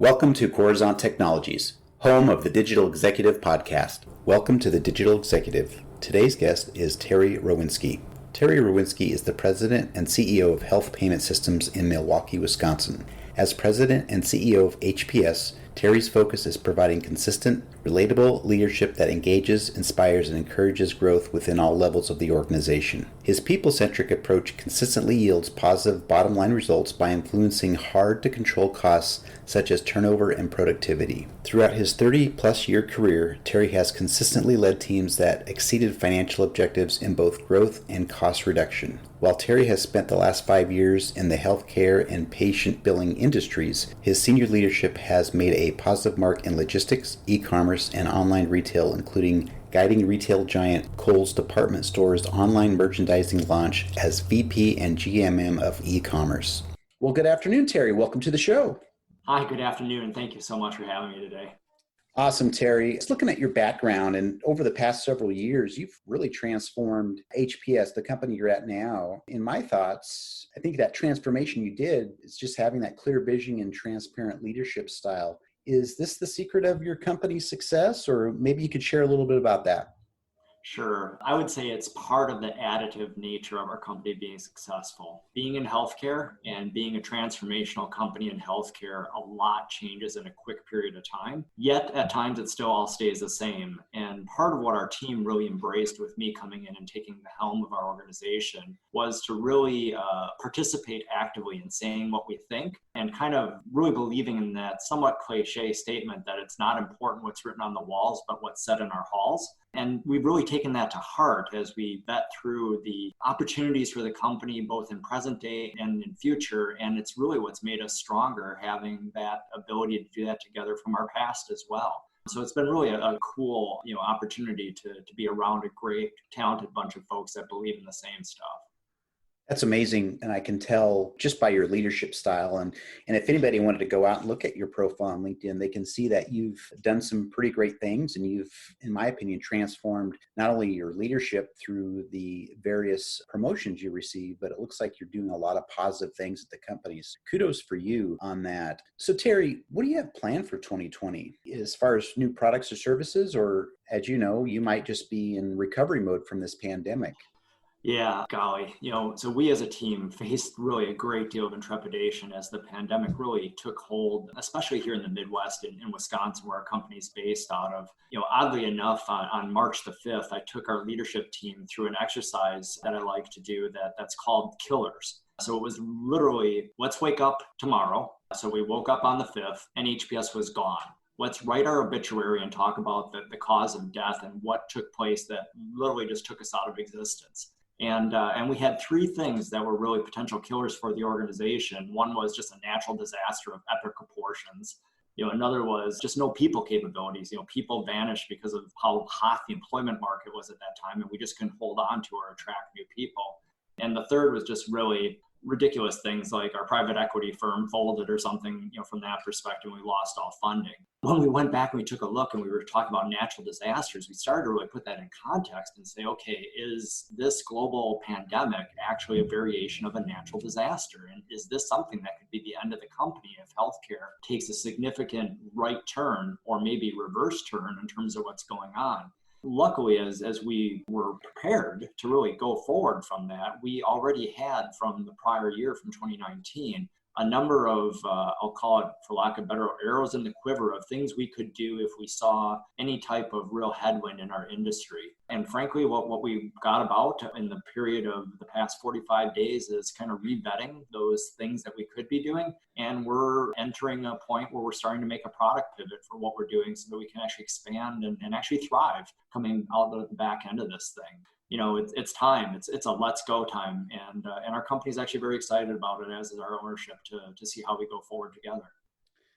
Welcome to Coruzant Technologies, home of the Digital Executive Podcast. Welcome to the Digital Executive. Today's guest is Terry Rowinski. Terry Rowinski is the President and CEO of Health Payment Systems in Milwaukee, Wisconsin. As President and CEO of HPS, Terry's focus is providing consistent, relatable leadership that engages, inspires, and encourages growth within all levels of the organization. His people-centric approach consistently yields positive bottom-line results by influencing hard-to-control costs such as turnover and productivity. Throughout his 30-plus year career, Terry has consistently led teams that exceeded financial objectives in both growth and cost reduction. While Terry has spent the last 5 years in the healthcare and patient billing industries, his senior leadership has made a positive mark in logistics, e-commerce, and online retail, including guiding retail giant Kohl's department store's online merchandising launch as VP and GMM of e-commerce. Well, good afternoon, Terry. Welcome to the show. Hi, good afternoon. Thank you so much for having me today. Awesome, Terry. Just looking at your background, and over the past several years, you've really transformed HPS, the company you're at now. In my thoughts, I think that transformation you did is just having that clear vision and transparent leadership style. Is this the secret of your company's success, or maybe you could share a little bit about that? Sure. I would say it's part of the additive nature of our company being successful. Being in healthcare and being a transformational company in healthcare, a lot changes in a quick period of time. Yet at times it still all stays the same. And part of what our team really embraced with me coming in and taking the helm of our organization was to really participate actively in saying what we think and kind of really believing in that somewhat cliche statement that it's not important what's written on the walls, but what's said in our halls. And we've really taken that to heart as we vet through the opportunities for the company, both in present day and in future. And it's really what's made us stronger, having that ability to do that together from our past as well. So it's been really a cool, opportunity to be around a great, talented bunch of folks that believe in the same stuff. That's amazing. And I can tell just by your leadership style. And if anybody wanted to go out and look at your profile on LinkedIn, they can see that you've done some pretty great things. And you've, in my opinion, transformed not only your leadership through the various promotions you received, but it looks like you're doing a lot of positive things at the companies. Kudos for you on that. So Terry, what do you have planned for 2020 as far as new products or services? Or as you know, you might just be in recovery mode from this pandemic. Yeah, golly. So we as a team faced really a great deal of intrepidation as the pandemic really took hold, especially here in the Midwest in Wisconsin, where our company's based out of. Oddly enough, on March the 5th, I took our leadership team through an exercise that I like to do that's called Killers. So it was literally, let's wake up tomorrow. So we woke up on the 5th and HPS was gone. Let's write our obituary and talk about the cause of death and what took place that literally just took us out of existence. And we had three things that were really potential killers for the organization. One was just a natural disaster of epic proportions. Another was just no people capabilities. People vanished because of how hot the employment market was at that time, and we just couldn't hold on to or attract new people. And the third was just really ridiculous things like our private equity firm folded or something, from that perspective, we lost all funding. When we went back and we took a look and we were talking about natural disasters, we started to really put that in context and say, okay, is this global pandemic actually a variation of a natural disaster? And is this something that could be the end of the company if healthcare takes a significant right turn or maybe reverse turn in terms of what's going on? Luckily, as we were prepared to really go forward from that, we already had from the prior year, from 2019, a number of, I'll call it, for lack of better, arrows in the quiver of things we could do if we saw any type of real headwind in our industry. And frankly, what we got about in the period of the past 45 days is kind of revetting those things that we could be doing. And we're entering a point where we're starting to make a product pivot for what we're doing so that we can actually expand and actually thrive coming out of the back end of this thing. It's time. It's a let's go time, and our company's actually very excited about it, as is our ownership, to see how we go forward together.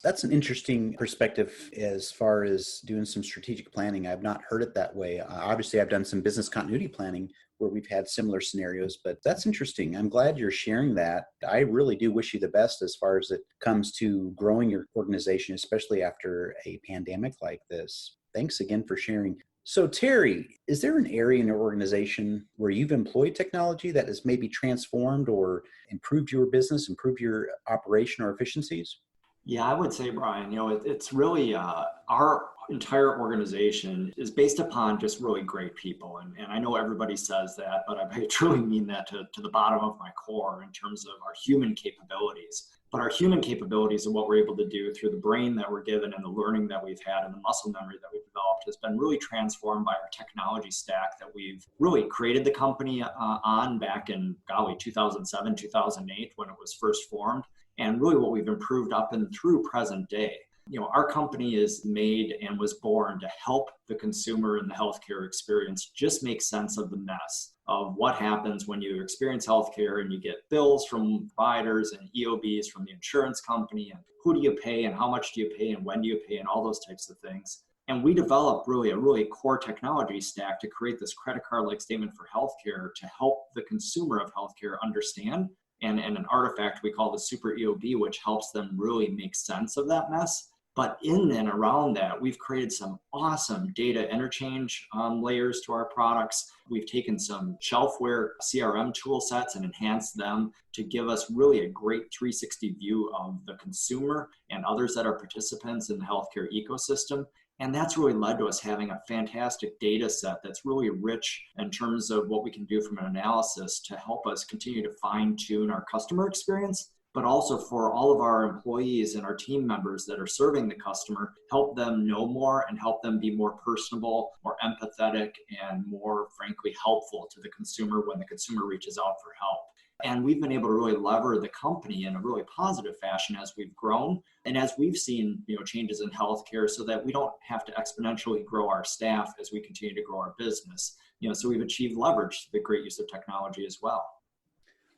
That's an interesting perspective as far as doing some strategic planning. I've not heard it that way. Obviously, I've done some business continuity planning where we've had similar scenarios, but that's interesting. I'm glad you're sharing that. I really do wish you the best as far as it comes to growing your organization, especially after a pandemic like this. Thanks again for sharing. So Terry, is there an area in your organization where you've employed technology that has maybe transformed or improved your business, improved your operation or efficiencies? Yeah, I would say, Brian, it's really our entire organization is based upon just really great people. And I know everybody says that, but I truly mean that to the bottom of my core in terms of our human capabilities. But our human capabilities and what we're able to do through the brain that we're given and the learning that we've had and the muscle memory that we've developed has been really transformed by our technology stack that we've really created the company on back in, 2007, 2008, when it was first formed, and really what we've improved up and through present day. Our company is made and was born to help the consumer in the healthcare experience just make sense of the mess of what happens when you experience healthcare and you get bills from providers and EOBs from the insurance company, and who do you pay and how much do you pay and when do you pay and all those types of things. And we developed really a really core technology stack to create this credit card like statement for healthcare to help the consumer of healthcare understand, and an artifact we call the super EOB, which helps them really make sense of that mess. But in and around that, we've created some awesome data interchange layers to our products. We've taken some shelfware CRM tool sets and enhanced them to give us really a great 360 view of the consumer and others that are participants in the healthcare ecosystem. And that's really led to us having a fantastic data set that's really rich in terms of what we can do from an analysis to help us continue to fine tune our customer experience, but also for all of our employees and our team members that are serving the customer, help them know more and help them be more personable, more empathetic, and more, frankly, helpful to the consumer when the consumer reaches out for help. And we've been able to really lever the company in a really positive fashion as we've grown and as we've seen changes in healthcare, so that we don't have to exponentially grow our staff as we continue to grow our business. So we've achieved leverage through the great use of technology as well.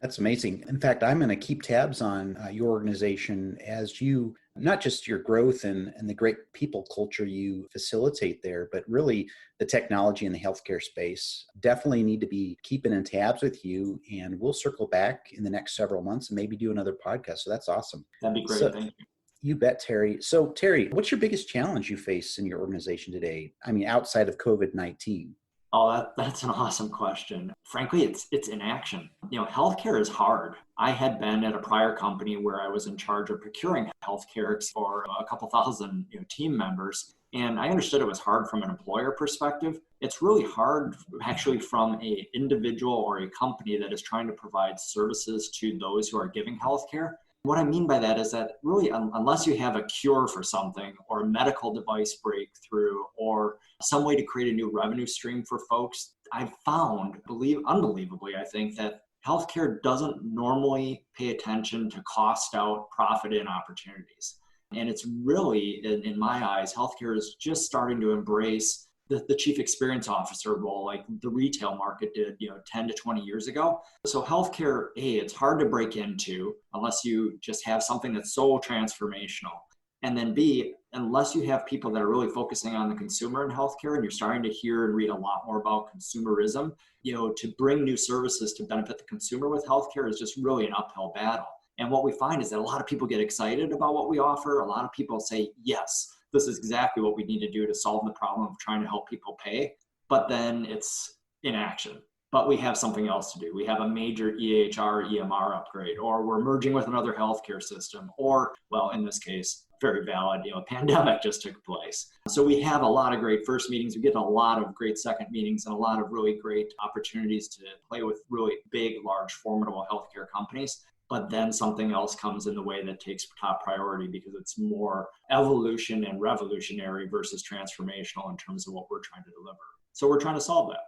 That's amazing. In fact, I'm going to keep tabs on your organization as you, not just your growth and the great people culture you facilitate there, but really the technology in the healthcare space. Definitely need to be keeping in tabs with you, and we'll circle back in the next several months and maybe do another podcast. So that's awesome. That'd be great. So, Thank you. You bet, Terry. So Terry, what's your biggest challenge you face in your organization today? I mean, outside of COVID-19. Oh, that's an awesome question. Frankly, it's inaction. Healthcare is hard. I had been at a prior company where I was in charge of procuring healthcare for a couple thousand team members, and I understood it was hard from an employer perspective. It's really hard actually from an individual or a company that is trying to provide services to those who are giving healthcare. What I mean by that is that really, unless you have a cure for something or a medical device breakthrough or some way to create a new revenue stream for folks, I've found, unbelievably, I think, that healthcare doesn't normally pay attention to cost out, profit in opportunities. And it's really, in my eyes, healthcare is just starting to embrace the chief experience officer role like the retail market did 10 to 20 years ago. So healthcare, A, it's hard to break into unless you just have something that's so transformational. And then B, unless you have people that are really focusing on the consumer in healthcare, and you're starting to hear and read a lot more about consumerism, to bring new services to benefit the consumer with healthcare is just really an uphill battle. And what we find is that a lot of people get excited about what we offer. A lot of people say, yes, this is exactly what we need to do to solve the problem of trying to help people pay. But then it's inaction. But we have something else to do. We have a major EHR, EMR upgrade, or we're merging with another healthcare system, or, well, in this case, very valid, a pandemic just took place. So we have a lot of great first meetings. We get a lot of great second meetings and a lot of really great opportunities to play with really big, large, formidable healthcare companies. But then something else comes in the way that takes top priority because it's more evolution and revolutionary versus transformational in terms of what we're trying to deliver. So we're trying to solve that.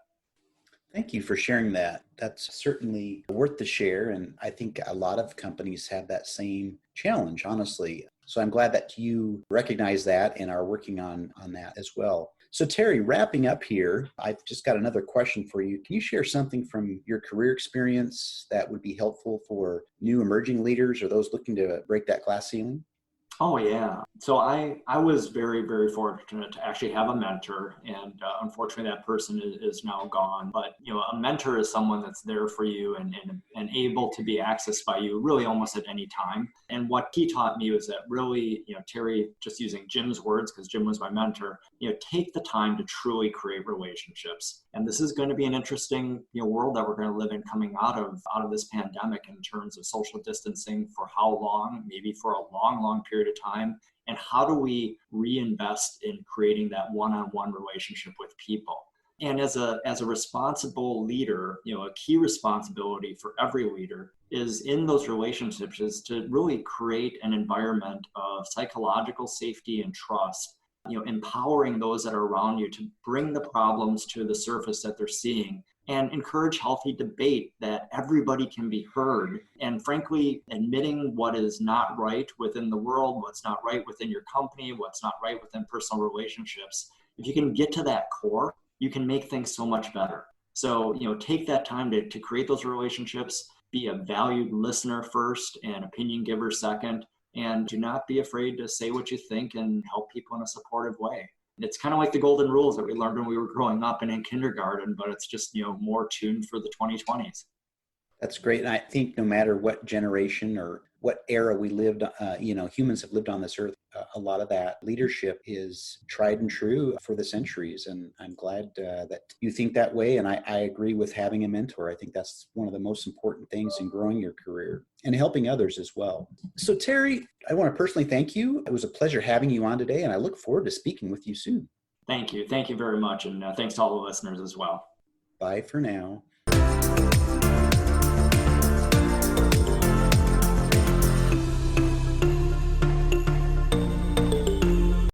Thank you for sharing that. That's certainly worth the share. And I think a lot of companies have that same challenge, honestly. So I'm glad that you recognize that and are working on that as well. So Terry, wrapping up here, I've just got another question for you. Can you share something from your career experience that would be helpful for new emerging leaders or those looking to break that glass ceiling? Oh, yeah. So I was very, very fortunate to actually have a mentor, and unfortunately that person is now gone. But, a mentor is someone that's there for you and able to be accessed by you really almost at any time. And what he taught me was that really, Terry, just using Jim's words, because Jim was my mentor, take the time to truly create relationships. And this is going to be an interesting, world that we're going to live in coming out of this pandemic in terms of social distancing for how long, maybe for a long, long period period of time? And how do we reinvest in creating that one-on-one relationship with people? And as a responsible leader, a key responsibility for every leader is in those relationships is to really create an environment of psychological safety and trust, empowering those that are around you to bring the problems to the surface that they're seeing and encourage healthy debate that everybody can be heard. And frankly, admitting what is not right within the world, what's not right within your company, what's not right within personal relationships. If you can get to that core, you can make things so much better. So, take that time to create those relationships, be a valued listener first and opinion giver second, and do not be afraid to say what you think and help people in a supportive way. It's kind of like the golden rules that we learned when we were growing up and in kindergarten, but it's just, more tuned for the 2020s. That's great. And I think no matter what generation or what era we lived, humans have lived on this earth, a lot of that leadership is tried and true for the centuries. And I'm glad that you think that way. And I agree with having a mentor. I think that's one of the most important things in growing your career and helping others as well. So Terry, I want to personally thank you. It was a pleasure having you on today, and I look forward to speaking with you soon. Thank you. Thank you very much. And thanks to all the listeners as well. Bye for now.